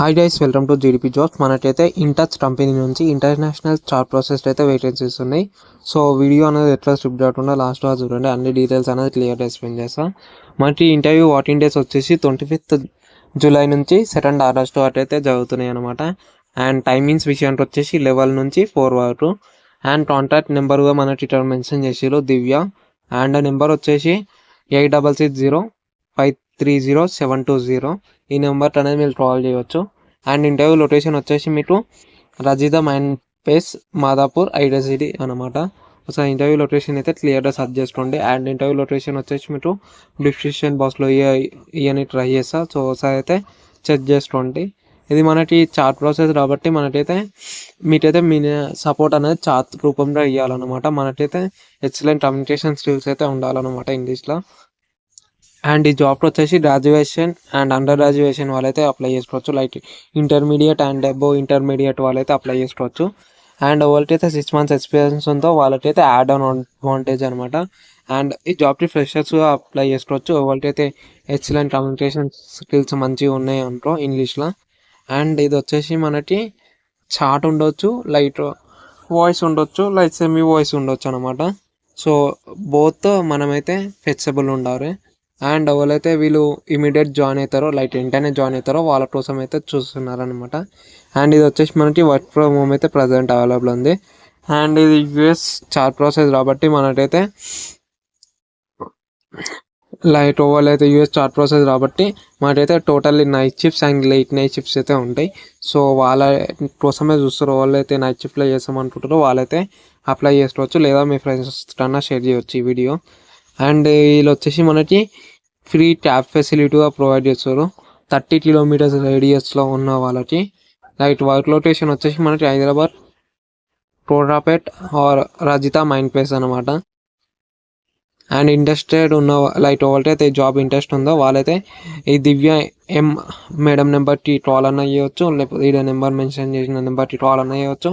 Hi guys, welcome to GDP jobs. మనకైతే ఇన్టచ్ company నుంచి international chart process అయితే vacancies ఉన్నాయి. సో వీడియో అనేది ఎట్లా స్కిప్ చేయకుండా లాస్ట్ వరకు చూడండి, అన్ని డీటెయిల్స్ అనేది క్లియర్గా ఎక్స్ప్లెయిన్ చేస్తాను. మనకి ఇంటర్వ్యూ వాటింగ్ డేస్ వచ్చేసి 25th జూలై నుంచి 2nd ఆగస్ట్ వరకు అయితే జరుగుతున్నాయి అనమాట. అండ్ టైమింగ్స్ విషయానికి వచ్చేసి 11 నుంచి 4 వరకు. అండ్ కాంటాక్ట్ నెంబర్గా మనకి ఇక్కడ మెన్షన్ చేసిరు దివ్య. అండ్ నెంబర్ వచ్చేసి 8660530720. ఈ నెంబర్ అనేది మీరు కాల్ చేయవచ్చు. అండ్ ఇంటర్వ్యూ లొకేషన్ వచ్చేసి మీకు రజిత మైన్ పేస్ మాదాపూర్ ఐడసిటీ అనమాట. ఒకసారి ఇంటర్వ్యూ లొకేషన్ అయితే క్లియర్గా సర్చ్ చేసుకోండి. అండ్ ఇంటర్వ్యూ లొకేషన్ వచ్చేసి మీకు డిస్క్రిప్షన్ బాక్స్లో ఇవన్నీ ట్రై చేస్తా. సో ఒకసారి అయితే చెక్ చేసుకోండి. ఇది మనకి చార్ట్ ప్రాసెస్ కాబట్టి మీకైతే మీ సపోర్ట్ అనేది చార్ట్ రూపంలో ఇవ్వాలన్నమాట. మనకైతే ఎక్సలెంట్ కమ్యూనికేషన్ స్కిల్స్ అయితే ఉండాలన్నమాట ఇంగ్లీష్లో. అండ్ ఈ జాబ్ వచ్చేసి గ్రాడ్యుయేషన్ అండ్ అండర్ గ్రాడ్యుయేషన్ వాళ్ళైతే అప్లై చేసుకోవచ్చు. Like intermediate and above intermediate వాళ్ళైతే అప్లై చేసుకోవచ్చు. అండ్ వాళ్ళకైతే 6 months ఎక్స్పీరియన్స్ ఉందో వాళ్ళకైతే యాడ్ ఆన్ అడ్వాంటేజ్ అనమాట. అండ్ ఈ జాబ్కి ఫ్రెషర్స్గా అప్లై చేసుకోవచ్చు. వాళ్ళకైతే ఎక్సలెంట్ కమ్యూనికేషన్ స్కిల్స్ మంచిగా ఉన్నాయి అనుకో ఇంగ్లీష్లో. అండ్ ఇది వచ్చేసి మనకి చాట్ ఉండొచ్చు, లైట్ వాయిస్ ఉండొచ్చు, లైట్ సెమీ వాయిస్ ఉండొచ్చు అనమాట. సో బోత్ మనమైతే ఫ్లెక్సిబుల్ ఉండాలి. అండ్ ఎవరైతే వీళ్ళు ఇమీడియట్ జాయిన్ అవుతారో, లైక్ వెంటనే జాయిన్ అవుతారో వాళ్ళ కోసం అయితే చూస్తున్నారనమాట. అండ్ ఇది వచ్చేసి మనకి వర్క్ ఫ్రమ్ హోమ్ అయితే ప్రజెంట్ అవైలబుల్ ఉంది. అండ్ ఇది యూఎస్ చార్ట్ ప్రాసెస్ కాబట్టి మనకైతే లైట్ ఓవర్ అయితే యూఎస్ చార్ట్ ప్రాసెస్ కాబట్టి మనకైతే totally night shifts and late night shifts అయితే ఉంటాయి. సో వాళ్ళ కోసమే చూస్తారు. వాళ్ళైతే నైట్ షిఫ్ట్లో చేస్తామనుకుంటారో వాళ్ళైతే అప్లై చేసుకోవచ్చు, లేదా మీ ఫ్రెండ్స్ కన్నా షేర్ చేయవచ్చు ఈ వీడియో. అండ్ వీళ్ళు వచ్చేసి మనకి ఫ్రీ క్యాబ్ ఫెసిలిటీగా ప్రొవైడ్ చేస్తారు 30 kilometers రేడియస్లో ఉన్న వాళ్ళకి. రైట్ వర్క్ లొకేషన్ వచ్చేసి మనకి Hyderabad, Korapet or Raheja mind place అనమాట. అండ్ ఇంట్రెస్టెడ్ ఉన్న లైట్ వాళ్ళైతే జాబ్ ఇంట్రెస్ట్ ఉందో వాళ్ళైతే ఈ దివ్య ఎం మేడం నెంబర్కి కాల్ అన్న చేయవచ్చు, లేకపోతే ఈ నెంబర్ మెన్షన్ చేసిన నెంబర్కి కాల్ అన్న చేయవచ్చు,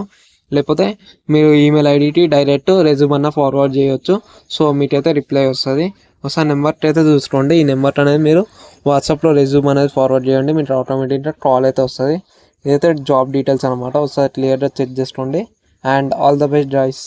లేకపోతే మీరు ఈమెయిల్ ఐడికి డైరెక్ట్ రెజ్యూమ్ అన్న ఫార్వర్డ్ చేయవచ్చు. సో మీకైతే రిప్లై వస్తుంది. ఒకసారి నెంబర్ అయితే చూసుకోండి. ఈ నెంబర్ అనేది మీరు వాట్సాప్లో రెజ్యూమ్ అనేది ఫార్వర్డ్ చేయండి, మీకు ఆటోమేటిక్గా కాల్ అయితే వస్తుంది. ఇదైతే జాబ్ డీటెయిల్స్ అనమాట. ఒకసారి క్లియర్గా చెక్ చేసుకోండి. And all the best guys.